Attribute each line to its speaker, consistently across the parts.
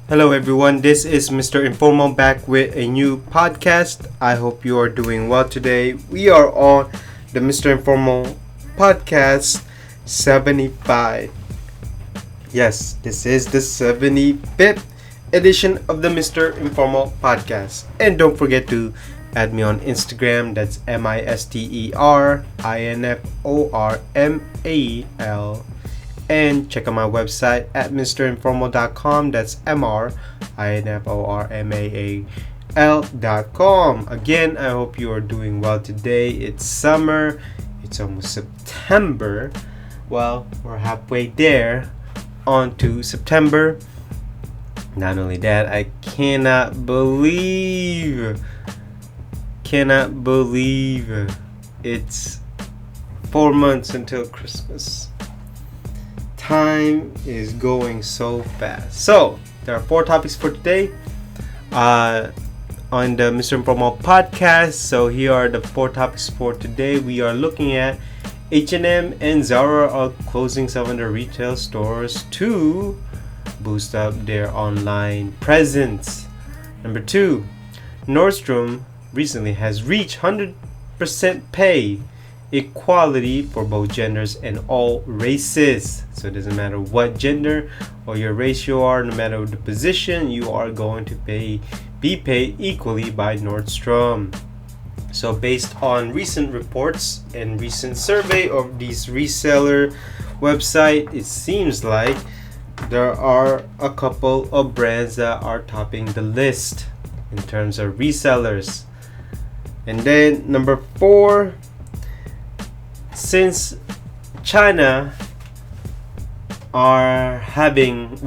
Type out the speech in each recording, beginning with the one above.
Speaker 1: Hello everyone, this is Mr. Informal back with a new podcast. I hope you are doing well today. We are on the Mr. Informal podcast 75. Yes, this is the 75th edition of the Mr. Informal podcast. And don't forget to add me on Instagram. That's MisterInformal. And check out my website at mrinformal.com. That's MRINFORMAAL.com. Again, I hope you are doing well today. It's summer. It's almost September. Well, we're halfway there on to September. Not only that, I cannot believe it's 4 months until Christmas. Time is going so fast. So there are 4 topics for today on the Mr. Informal podcast. So here are the 4 topics for today. We are looking at H&M and Zara are closing some of their retail stores to boost up their online presence. Number 2, Nordstrom recently has reached 100% pay equality for both genders and all races. So it doesn't matter what gender or your race you are, no matter the position, you are going to be paid equally by Nordstrom. So based on recent reports and recent survey of these reseller website, it seems like there are a couple of brands that are topping the list in terms of resellers. And then number 4, since China are having,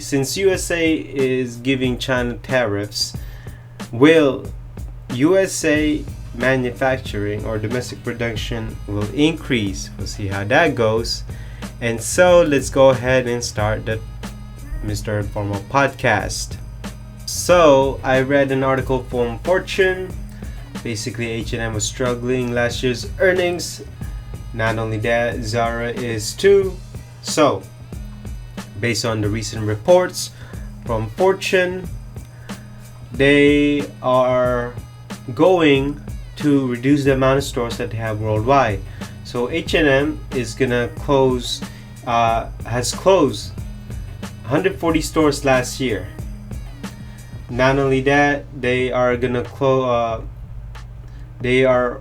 Speaker 1: since USA is giving China tariffs, will USA manufacturing or domestic production will increase? We'll see how that goes. And so let's go ahead and start the Mr. Informal podcast. So I read an article from Fortune. Basically, H&M was struggling last year's earnings. Not only that, Zara is too. So, based on the recent reports from Fortune, they are going to reduce the amount of stores that they have worldwide. So H&M is gonna has closed 140 stores last year. Not only that, they are gonna they are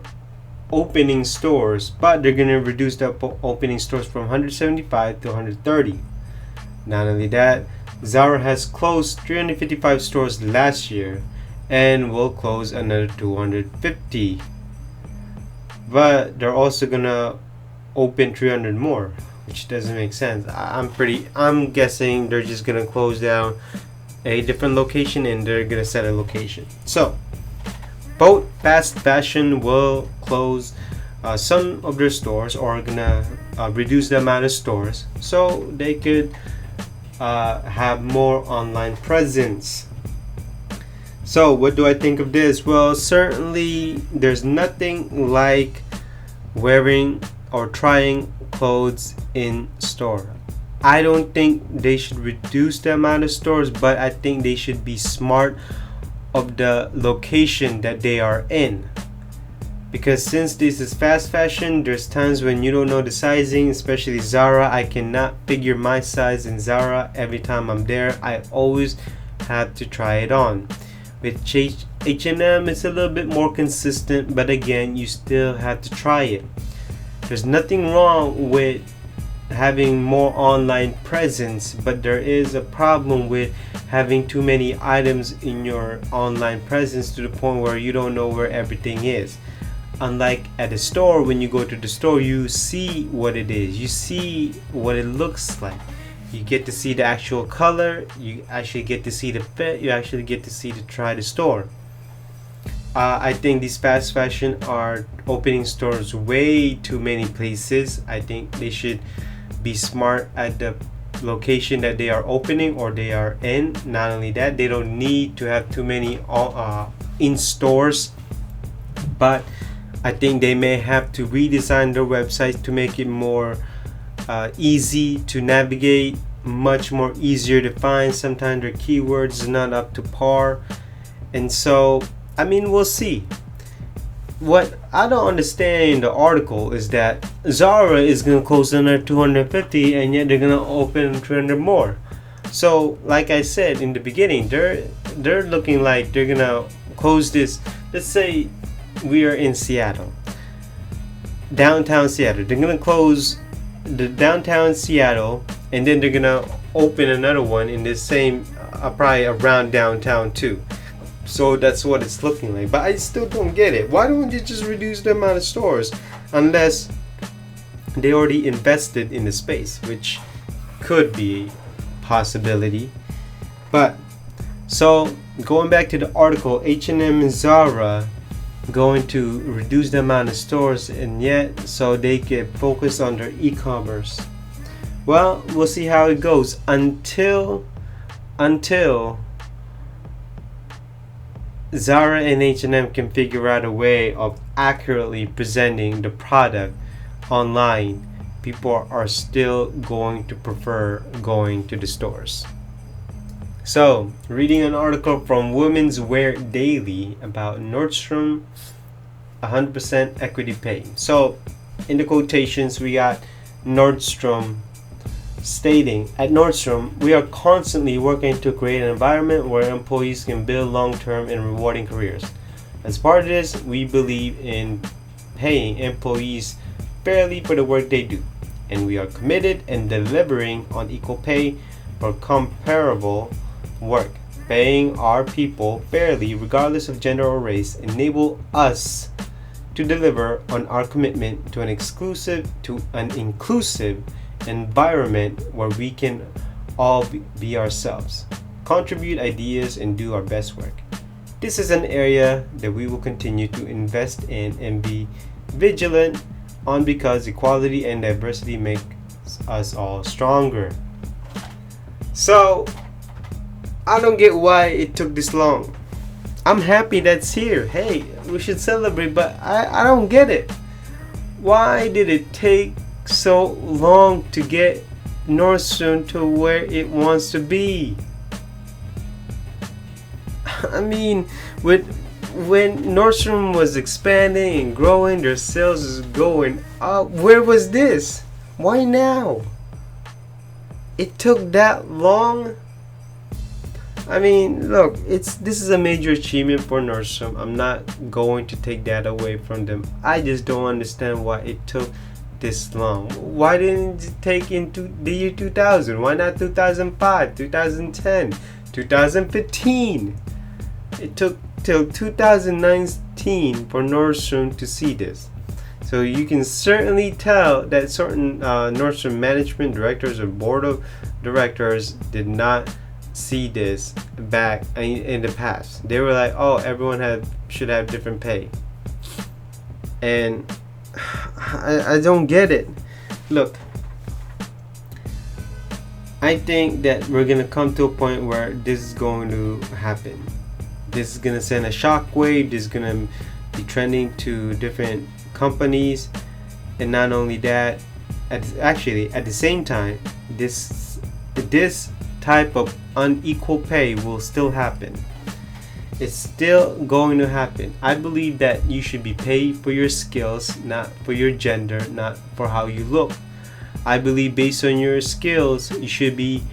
Speaker 1: opening stores, but they're going to reduce the opening stores from 175 to 130. Not only that, Zara has closed 355 stores last year and will close another 250. But they're also going to open 300 more, which doesn't make sense. I'm guessing they're just going to close down a different location and they're going to set a location. So both fast fashion will close some of their stores or are gonna reduce the amount of stores so they could have more online presence. So what do I think of this? Well, certainly there's nothing like wearing or trying clothes in store. I don't think they should reduce the amount of stores, but I think they should be smart of the location that they are in, because since this is fast fashion, there's times when you don't know the sizing, especially Zara. I cannot figure my size in Zara every time I'm there. I always have to try it on. With H&M, it's a little bit more consistent, but again, you still have to try it. There's nothing wrong with having more online presence, but there is a problem with having too many items in your online presence to the point where you don't know where everything is. Unlike at a store, when you go to the store, you see what it is, you see what it looks like, you get to see the actual color, you actually get to see the fit, you actually get to see to try the store. I think these fast fashion are opening stores way too many places. I think they should be smart at the location that they are opening or they are in. Not only that, they don't need to have too many in stores, but I think they may have to redesign their website to make it more easy to navigate much more easier to find. Sometimes their keywords is not up to par, and so I mean, we'll see. What I don't understand in the article is that Zara is gonna close another 250, and yet they're gonna open 300 more. So, like I said in the beginning, they're looking like they're gonna close this. Let's say we are in Seattle, downtown Seattle. They're gonna close the downtown Seattle, and then they're gonna open another one in this same, probably around downtown too. So that's what it's looking like. But I still don't get it. Why don't you just reduce the amount of stores, unless they already invested in the space, which could be a possibility. But so going back to the article, H&M and Zara going to reduce the amount of stores, and yet so they can focus on their e-commerce. Well, we'll see how it goes until Zara and H&M can figure out a way of accurately presenting the product online. People are still going to prefer going to the stores. So, reading an article from Women's Wear Daily about Nordstrom, 100% equity pay. So, in the quotations, we got Nordstrom stating, at Nordstrom, we are constantly working to create an environment where employees can build long-term and rewarding careers. As part of this, we believe in paying employees fairly for the work they do, and we are committed in delivering on equal pay for comparable work. Paying our people fairly, regardless of gender or race, enable us to deliver on our commitment to an inclusive environment where we can all be ourselves, contribute ideas, and do our best work. This is an area that we will continue to invest in and be vigilant on, because equality and diversity make us all stronger. So I don't get why it took this long. I'm happy that's here. Hey, we should celebrate, but I don't get it. Why did it take so long to get Nordstrom to where it wants to be? I mean, when Nordstrom was expanding and growing, their sales is going up. Where was this? Why now? It took that long? I mean, look, this is a major achievement for Nordstrom. I'm not going to take that away from them. I just don't understand why it took this long. Why didn't it take into the year 2000? Why not 2005, 2010, 2015? It took till 2019 for Nordstrom to see this. So you can certainly tell that certain Nordstrom management directors or board of directors did not see this back in the past. They were like, oh, everyone should have different pay. And I don't get it. Look, I think that we're gonna come to a point where this is going to happen. This is gonna send a shockwave. This is gonna be trending to different companies, and not only that, at the same time, this type of unequal pay will still happen. It's still going to happen. I believe that you should be paid for your skills, not for your gender, not for how you look. I believe based on your skills, you should be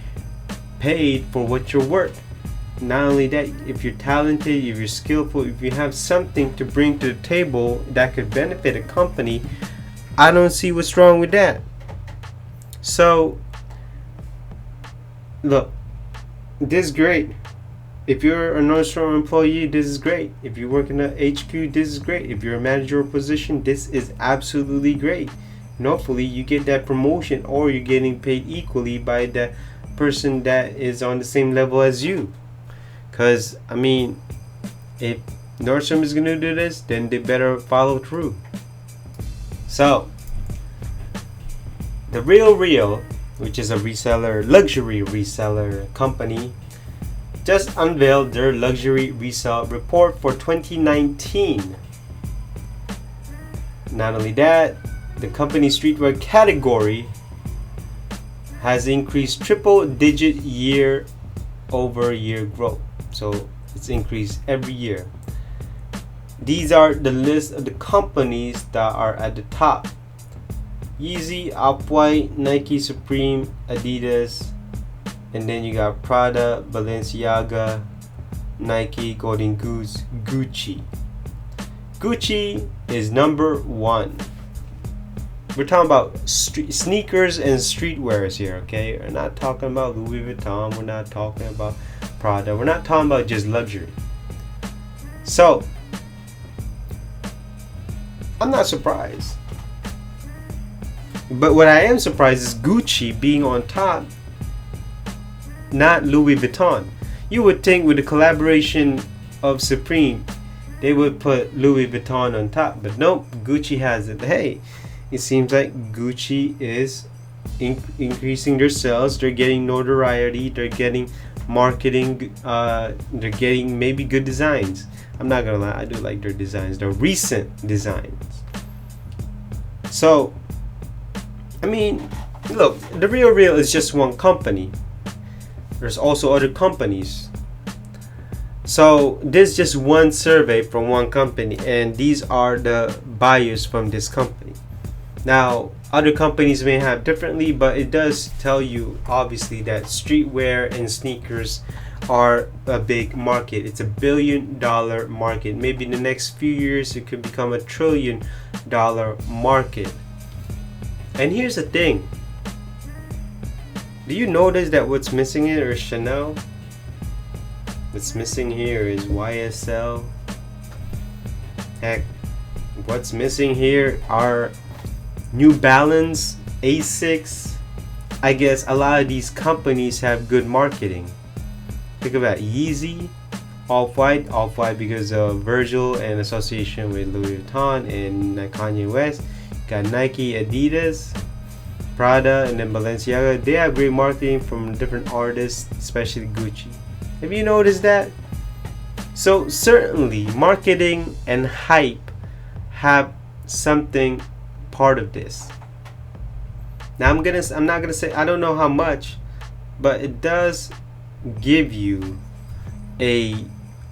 Speaker 1: paid for what you're worth. Not only that, if you're talented, if you're skillful, if you have something to bring to the table that could benefit a company, I don't see what's wrong with that. So, look, this is great. If you're a Nordstrom employee, this is great. If you work in a HQ, this is great. If you're a managerial position, this is absolutely great. And hopefully you get that promotion, or you're getting paid equally by the person that is on the same level as you. Because, I mean, if Nordstrom is going to do this, then they better follow through. So, The Real, which is a luxury reseller company, just unveiled their luxury resale report for 2019. Not only that, the company streetwear category has increased triple digit year over year growth. So it's increased every year. These are the list of the companies that are at the top: Yeezy, Off-White, Nike, Supreme, Adidas, and then you got Prada, Balenciaga, Nike, Golden Goose, Gucci. Gucci is number one. We're talking about sneakers and streetwears here, okay? We're not talking about Louis Vuitton. We're not talking about Prada. We're not talking about just luxury. So, I'm not surprised. But what I am surprised is Gucci being on top, not Louis Vuitton. You would think with the collaboration of Supreme, they would put Louis Vuitton on top. But nope, Gucci has it. Hey, it seems like Gucci is increasing their sales. They're getting notoriety. They're getting marketing. They're getting maybe good designs. I'm not gonna lie, I do like their designs. They're recent designs. So, I mean, look, the Real is just one company. There's also other companies. So this is just one survey from one company, and these are the buyers from this company. Now, other companies may have differently, but it does tell you obviously that streetwear and sneakers are a big market. It's $1 billion market. Maybe in the next few years it could become $1 trillion market. And here's the thing. Do you notice that what's missing here is Chanel? What's missing here is YSL. Heck, what's missing here are New Balance, Asics. I guess a lot of these companies have good marketing. Think about Yeezy, Off-White because of Virgil and association with Louis Vuitton and Kanye West. Got Nike, Adidas, Prada, and then Balenciaga. They have great marketing from different artists, especially Gucci. Have you noticed that? So certainly marketing and hype have something part of this. Now I'm not gonna say I don't know how much, but it does give you a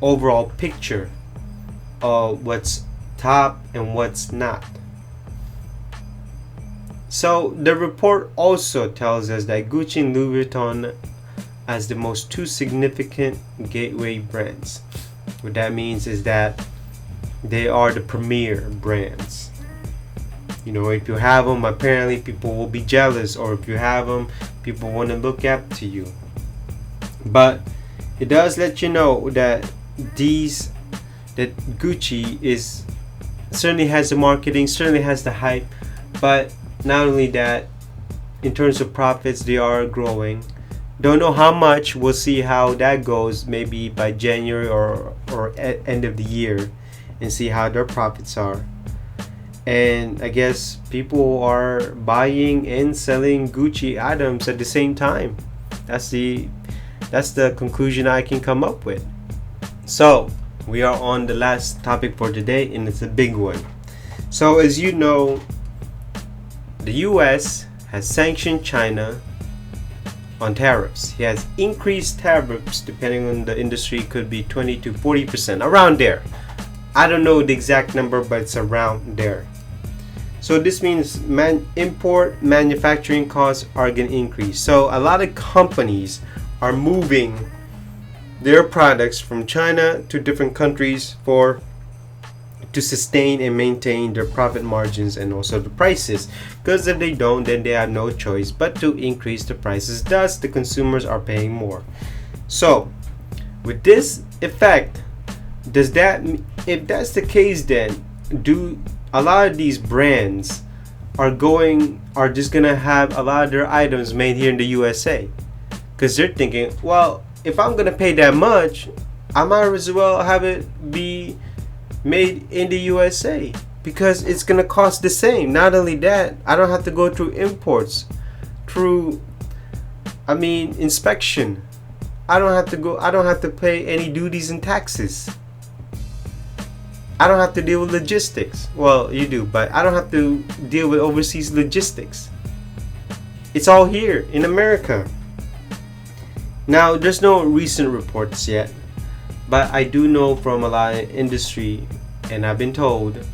Speaker 1: overall picture of what's top and what's not. So the report also tells us that Gucci and Louis Vuitton as the most two significant gateway brands. What that means is that they are the premier brands. You know, if you have them, apparently people will be jealous, or if you have them, people want to look up to you. But it does let you know that Gucci is certainly has the marketing, certainly has the hype, but not only that, in terms of profits, they are growing. Don't know how much. We'll see how that goes. Maybe by January or at end of the year, and see how their profits are. And I guess people are buying and selling Gucci items at the same time. That's the conclusion I can come up with. So we are on the last topic for today, and it's a big one. So as you know, the US has sanctioned China on tariffs. He has increased tariffs, depending on the industry, could be 20 to 40%, around there. I don't know the exact number, but it's around there. So this means import manufacturing costs are going to increase. So a lot of companies are moving their products from China to different countries to sustain and maintain their profit margins and also the prices, because if they don't, then they have no choice but to increase the prices. Thus the consumers are paying more. So with this effect, if that's the case, then do a lot of these brands are just gonna have a lot of their items made here in the USA, because they're thinking, well, if I'm gonna pay that much, I might as well have it be made in the USA, because it's gonna cost the same. Not only that, I don't have to go through imports, inspection. I don't have to pay any duties and taxes. I don't have to deal with logistics. Well, you do, but I don't have to deal with overseas logistics. It's all here in America. Now, there's no recent reports yet, but I do know from a lot of industry, and I've been told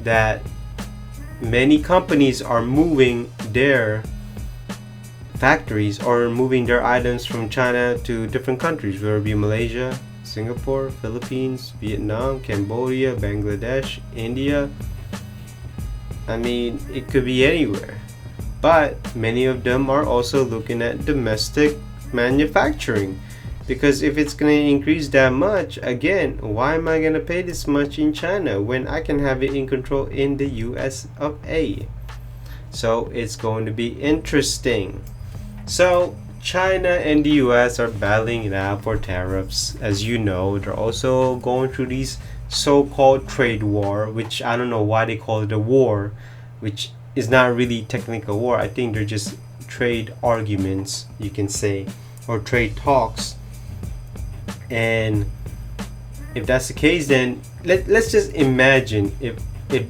Speaker 1: that many companies are moving their factories or moving their items from China to different countries, whether it be Malaysia, Singapore, Philippines, Vietnam, Cambodia, Bangladesh, India. I mean, it could be anywhere. But many of them are also looking at domestic manufacturing, because if it's going to increase that much, again, why am I going to pay this much in China when I can have it in control in the US of A? So it's going to be interesting. So China and the US are battling it out for tariffs. As you know, they're also going through these so-called trade war, which I don't know why they call it a war, which is not really technically a war. I think they're just trade arguments, you can say, or trade talks. And if that's the case, then let's just imagine if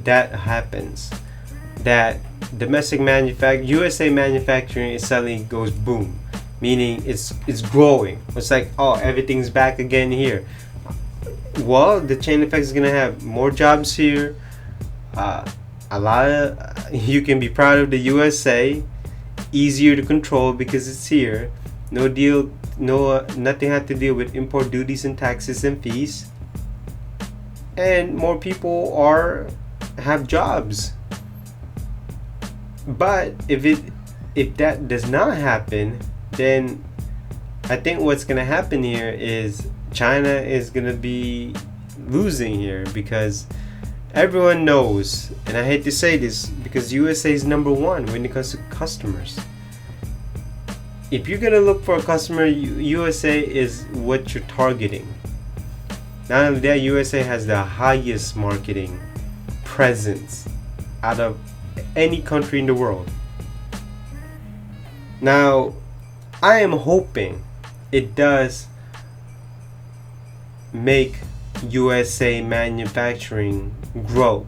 Speaker 1: that happens, that domestic USA manufacturing suddenly goes boom, meaning it's growing. It's like, oh, everything's back again here. Well, the chain effect is gonna have more jobs here. A lot of you can be proud of the USA. Easier to control because it's here. Nothing had to deal with import duties and taxes and fees. And more people have jobs. But if that does not happen, then I think what's gonna happen here is China is gonna be losing here, because everyone knows, and I hate to say this, because USA is number one when it comes to customers. If you're gonna look for a customer, USA is what you're targeting. Not only that, USA has the highest marketing presence out of any country in the world. Now, I am hoping it does make USA manufacturing grow.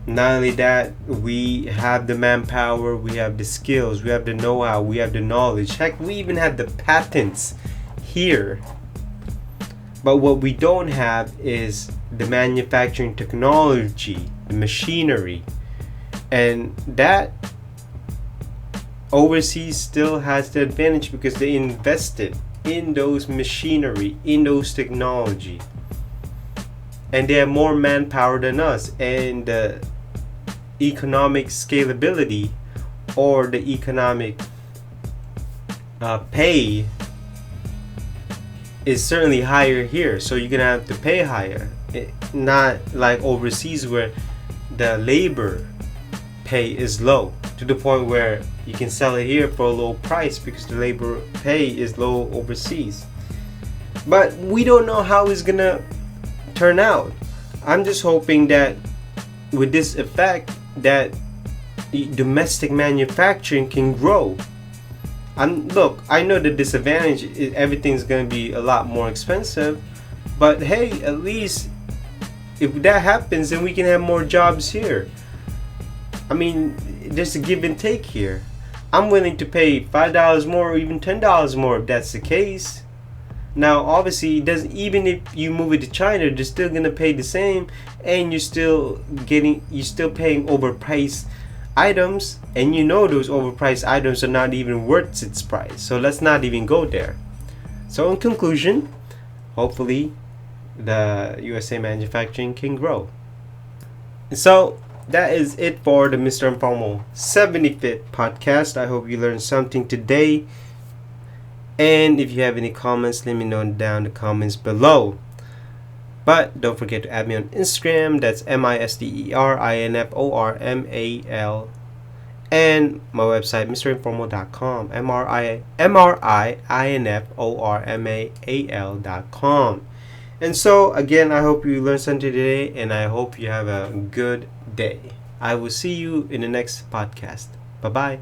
Speaker 1: Not only that, we have the manpower, we have the skills, we have the know-how, we have the knowledge. Heck, we even have the patents here. But what we don't have is the manufacturing technology, the machinery. And that overseas still has the advantage because they invested in those machinery, in those technology. And they have more manpower than us, and the economic scalability or the economic pay is certainly higher here. So you're gonna have to pay higher, not like overseas where the labor pay is low to the point where you can sell it here for a low price because the labor pay is low overseas. But we don't know how it's gonna turn out. I'm just hoping that with this effect that domestic manufacturing can grow. Look, I know the disadvantage is everything's gonna be a lot more expensive, but hey, at least if that happens, then we can have more jobs here. I mean, there's a give and take here. I'm willing to pay $5 more or even $10 more if that's the case. Now, obviously, even if you move it to China, they're still gonna pay the same, and you're still paying overpriced items, and you know those overpriced items are not even worth its price. So let's not even go there. So in conclusion, hopefully, the USA manufacturing can grow. So that is it for the Mr. Informal 75th podcast. I hope you learned something today. And if you have any comments, let me know down in the comments below. But don't forget to add me on Instagram. That's MISTERINFORMAL. And my website, mrinformal.com. MRINFORMAL.com. And so, again, I hope you learned something today, and I hope you have a good day. I will see you in the next podcast. Bye-bye.